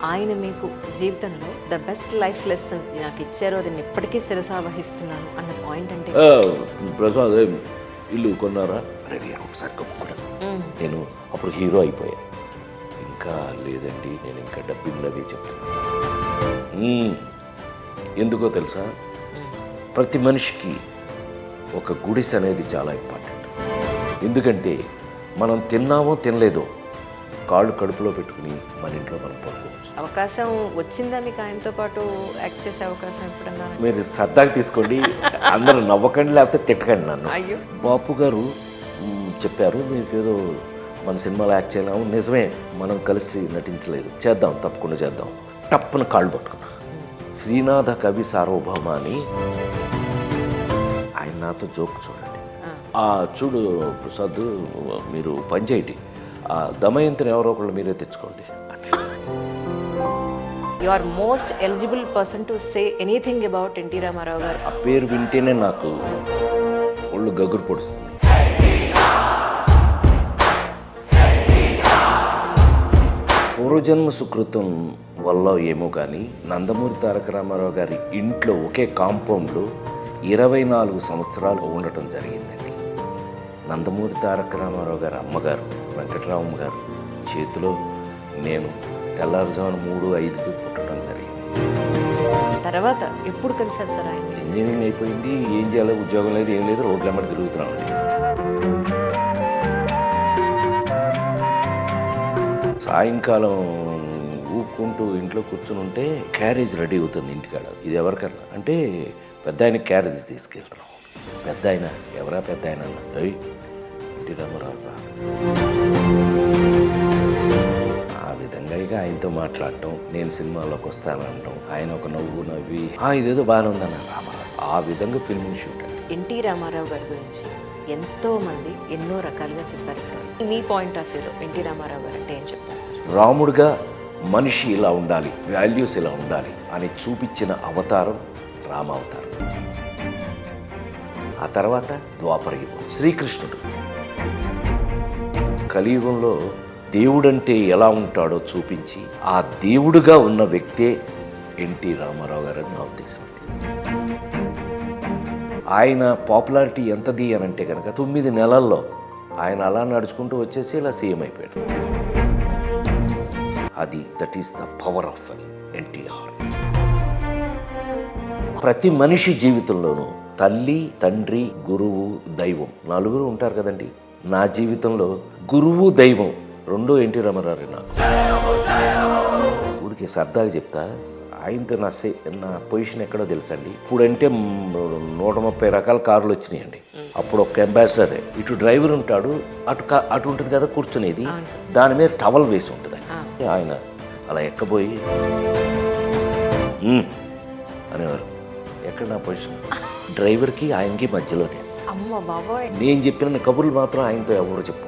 ఆయన మీకు జీవితంలో ద బెస్ట్ లైఫ్ లెసన్ నాకు ఇచ్చారు, అది నేను ఇప్పటికీ శిరసావహిస్తున్నాను అన్న పాయింట్ అంటే ప్రసాద్ ఇల్లు కొన్నారా? రెడీ ఒకసారి కప్పుకున్నా. నేను అప్పుడు హీరో అయిపోయా. ఇంకా లేదండి, నేను ఇంకా డబ్బింగ్లో అవి చెప్తాను. ఎందుకో తెలుసా, ప్రతి మనిషికి ఒక గుడిసె అనేది చాలా ఇంపార్టెంట్. ఎందుకంటే మనం తిన్నామో తినలేదో కాళ్ళు కడుపులో పెట్టుకుని మన ఇంట్లో మనం పడుకోవచ్చు. అవకాశం వచ్చిందా మీకు ఆయనతో పాటు యాక్ట్ చేసే అవకాశం ఎప్పుడన్నా? మీరు సరదాగా తీసుకోండి, అందరూ నవ్వకండి లేకపోతే తిట్టకండి నన్ను. అయ్యో, బాపు గారు చెప్పారు మీకు ఏదో మన సినిమాలో యాక్ట్ చేయలేము. నిజమే, మనం కలిసి నటించలేదు, చేద్దాం, తప్పకుండా చేద్దాం. టప్పున కాళ్ళు పట్టుకున్నా. శ్రీనాథ కవి సార్వభౌమ అని ఆయన నాతో జోక్ చూడండి. చూడు ప్రసాద్, మీరు పనిచేయండి, ఆ దమయంతిని ఎవరో ఒకళ్ళు మీరే తెచ్చుకోండి. You are most eligible person to say anything about NT Rama Rao గారు. ఆ పేరు వింటేనే నాకు ఒళ్ళు గగురు పొడుస్తుంది. పూర్వజన్మ సుకృతం వల్ల ఏమో కానీ నందమూరి తారక రామారావు గారి ఇంట్లో ఒకే కాంపౌండ్లో 24 సంవత్సరాలు ఉండటం జరిగిందండి. నందమూరి తారక రామారావు గారి అమ్మగారు వెంకటరామమ్మ గారు చేతిలో నేను తెల్లారుజామున 3-5కి పుట్టడం జరిగింది. తర్వాత ఎప్పుడు కలిసారు సార్ ఆయన? ఇంజనీరింగ్ అయిపోయింది, ఏం చేయాలో ఉద్యోగం లేదు, ఏం లేదు, రోడ్ల వెంబడి తిరుగుతున్నామండి. సాయంకాలం ఊపుకుంటూ ఇంట్లో కూర్చుని ఉంటే క్యారేజ్ రెడీ అవుతుంది ఇంటికాడ. ఇది ఎవరికన్నా అంటే పెద్ద ఆయన క్యారేజ్ తీసుకెళ్తున్నాం. పెద్ద ఆయన ఎవరా? పెద్ద ఆయన అయ్యి ఎన్టీ రామారావు. ఆ విధంగా ఇక ఆయనతో మాట్లాడటం, నేను సినిమాలోకి వస్తానంటాం, ఆయన ఒక నవ్వు నవ్వి ఇదేదో బాగానే ఉందన్న రామారావు. ఆ విధంగా ఫిల్మ్ షూట్ అండి. ఎన్టీ రామారావు గారి గురించి ఎంతో మంది ఎన్నో రకాలుగా చెప్పారు. మీ పాయింట్ ఆఫ్ వ్యూలో ఎన్టీ రామారావు గారు అంటే ఏం చెప్తారు సార్? రాముడుగా మనిషి ఇలా ఉండాలి, వాల్యూస్ ఇలా ఉండాలి అని చూపించిన అవతారం రామావతారం. ఆ తర్వాత ద్వాపరయుగం శ్రీకృష్ణుడు. కలియుగంలో దేవుడంటే ఎలా ఉంటాడో చూపించి ఆ దేవుడుగా ఉన్న వ్యక్తే ఎన్టీ రామారావు గారు అని నా ఉద్దేశం. ఆయన పాపులారిటీ ఎంతది అని అంటే కనుక 9 నెలల్లో ఆయన అలా నడుచుకుంటూ వచ్చేసి ఇలా సీఎం అయిపోయాడు. That is the power of NTR. ప్రతి మనిషి జీవితంలోనూ తల్లి, తండ్రి, గురువు, దైవం 4 ఉంటారు కదండి. నా జీవితంలో గురువు, దైవం 2 ఎన్టీ రామారావు. నాకు ఊరికి సరదాగా చెప్తా, ఆయనతో నా పొజిషన్ ఎక్కడో తెలుసండి. ఇప్పుడంటే 130 రకాల కార్లు వచ్చినాయండి. అప్పుడు ఒక అంబాసిడరే, ఇటు డ్రైవర్ ఉంటాడు, అటు ఉంటుంది కదా కూర్చునేది, దాని మీద టవల్ వేసి ఉంటుంది. ఆయన అలా ఎక్కబోయి అనేవారు. ఎక్కడ నా పొజిషన్? డ్రైవర్కి ఆయనకి మధ్యలోనే. అమ్మ బాబోయ్, నేను చెప్పిన కబుర్లు మాత్రం ఆయనతో ఎవరో చెప్పు.